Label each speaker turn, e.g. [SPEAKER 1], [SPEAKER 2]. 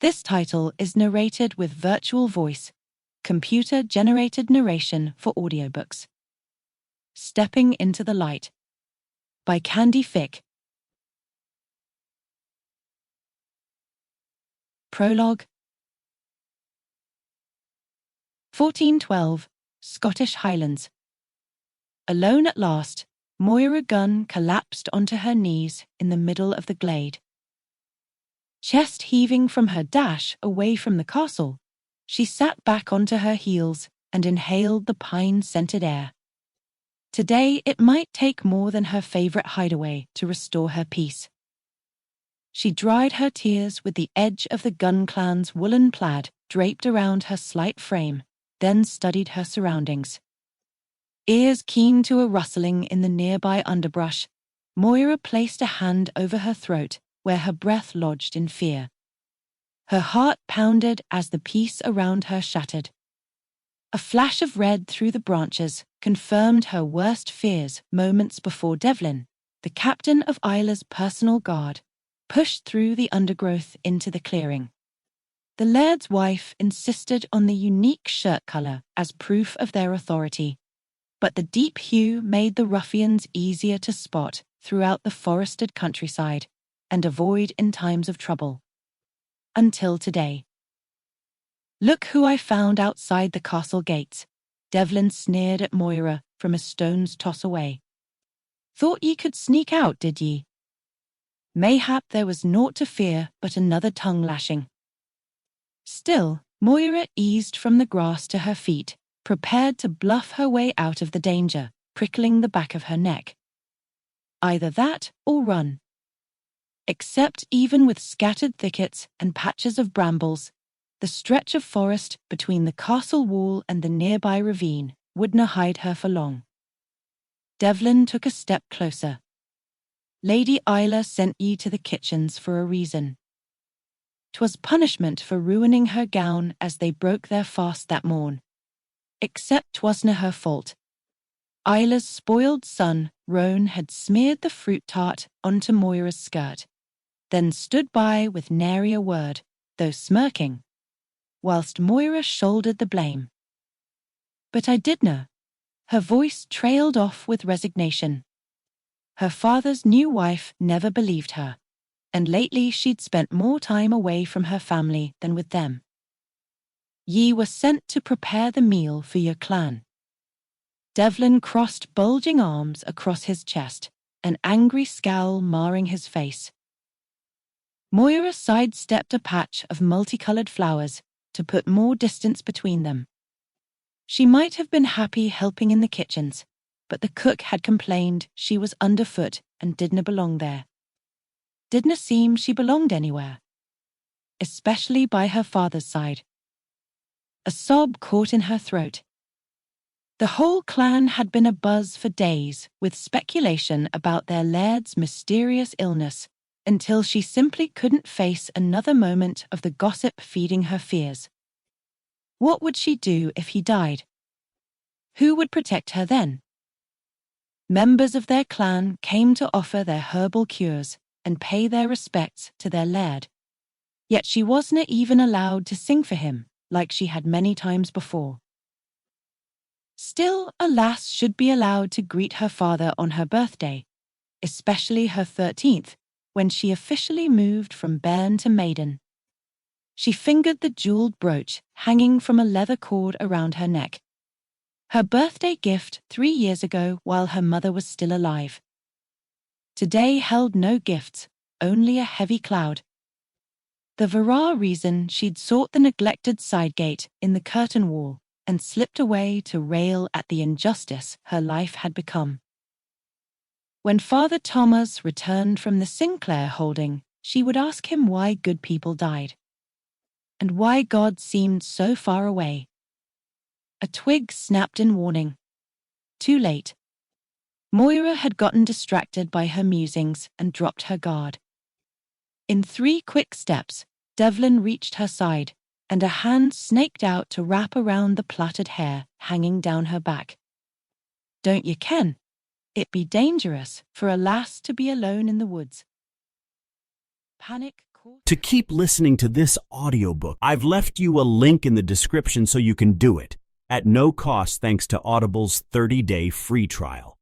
[SPEAKER 1] This title is narrated with virtual voice, computer-generated narration for audiobooks. Stepping into the Light by Candee Fick. Prologue. 1412, Scottish Highlands. Alone at last, Moira Gunn collapsed onto her knees in the middle of the glade. Chest heaving from her dash away from the castle, she sat back onto her heels and inhaled the pine-scented air. Today it might take more than her favorite hideaway to restore her peace. She dried her tears with the edge of the Gunn clan's woolen plaid draped around her slight frame, then studied her surroundings. Ears keen to a rustling in the nearby underbrush, Moira placed a hand over her throat where her breath lodged in fear. Her heart pounded as the peace around her shattered. A flash of red through the branches confirmed her worst fears moments before Devlin, the captain of Isla's personal guard, pushed through the undergrowth into the clearing. The laird's wife insisted on the unique shirt color as proof of their authority, but the deep hue made the ruffians easier to spot throughout the forested countryside and avoid in times of trouble. Until today. "Look who I found outside the castle gates," Devlin sneered at Moira from a stone's toss away. "Thought ye could sneak out, did ye?" Mayhap there was naught to fear but another tongue-lashing. Still, Moira eased from the grass to her feet, prepared to bluff her way out of the danger, prickling the back of her neck. Either that or run. Except even with scattered thickets and patches of brambles, the stretch of forest between the castle wall and the nearby ravine wouldna hide her for long. Devlin took a step closer. "Lady Isla sent ye to the kitchens for a reason. 'Twas punishment for ruining her gown as they broke their fast that morn. Except 'twasna her fault. Isla's spoiled son, Roan, had smeared the fruit tart onto Moira's skirt, then stood by with nary a word, though smirking, whilst Moira shouldered the blame. But I didna." Her voice trailed off with resignation. Her father's new wife never believed her, and lately she'd spent more time away from her family than with them. "Ye were sent to prepare the meal for your clan." Devlin crossed bulging arms across his chest, an angry scowl marring his face. Moira sidestepped a patch of multicolored flowers to put more distance between them. She might have been happy helping in the kitchens, but the cook had complained she was underfoot and didna belong there. Didna seem she belonged anywhere, especially by her father's side. A sob caught in her throat. The whole clan had been abuzz for days with speculation about their laird's mysterious illness, until she simply couldn't face another moment of the gossip feeding her fears. What would she do if he died? Who would protect her then? Members of their clan came to offer their herbal cures and pay their respects to their laird. Yet she wasn't even allowed to sing for him, like she had many times before. Still, a lass should be allowed to greet her father on her birthday, especially her 13th, when she officially moved from bairn to maiden. She fingered the jeweled brooch hanging from a leather cord around her neck. Her birthday gift 3 years ago while her mother was still alive. Today held no gifts, only a heavy cloud. The vera reason she'd sought the neglected side gate in the curtain wall and slipped away to rail at the injustice her life had become. When Father Thomas returned from the Sinclair holding, she would ask him why good people died, and why God seemed so far away. A twig snapped in warning. Too late. Moira had gotten distracted by her musings and dropped her guard. In 3 quick steps, Devlin reached her side, and a hand snaked out to wrap around the plaited hair hanging down her back. "Don't you ken? It be dangerous for a lass to be alone in the woods." Panic
[SPEAKER 2] To keep listening to this audiobook, I've left you a link in the description so you can do it, at no cost thanks to Audible's 30-day free trial.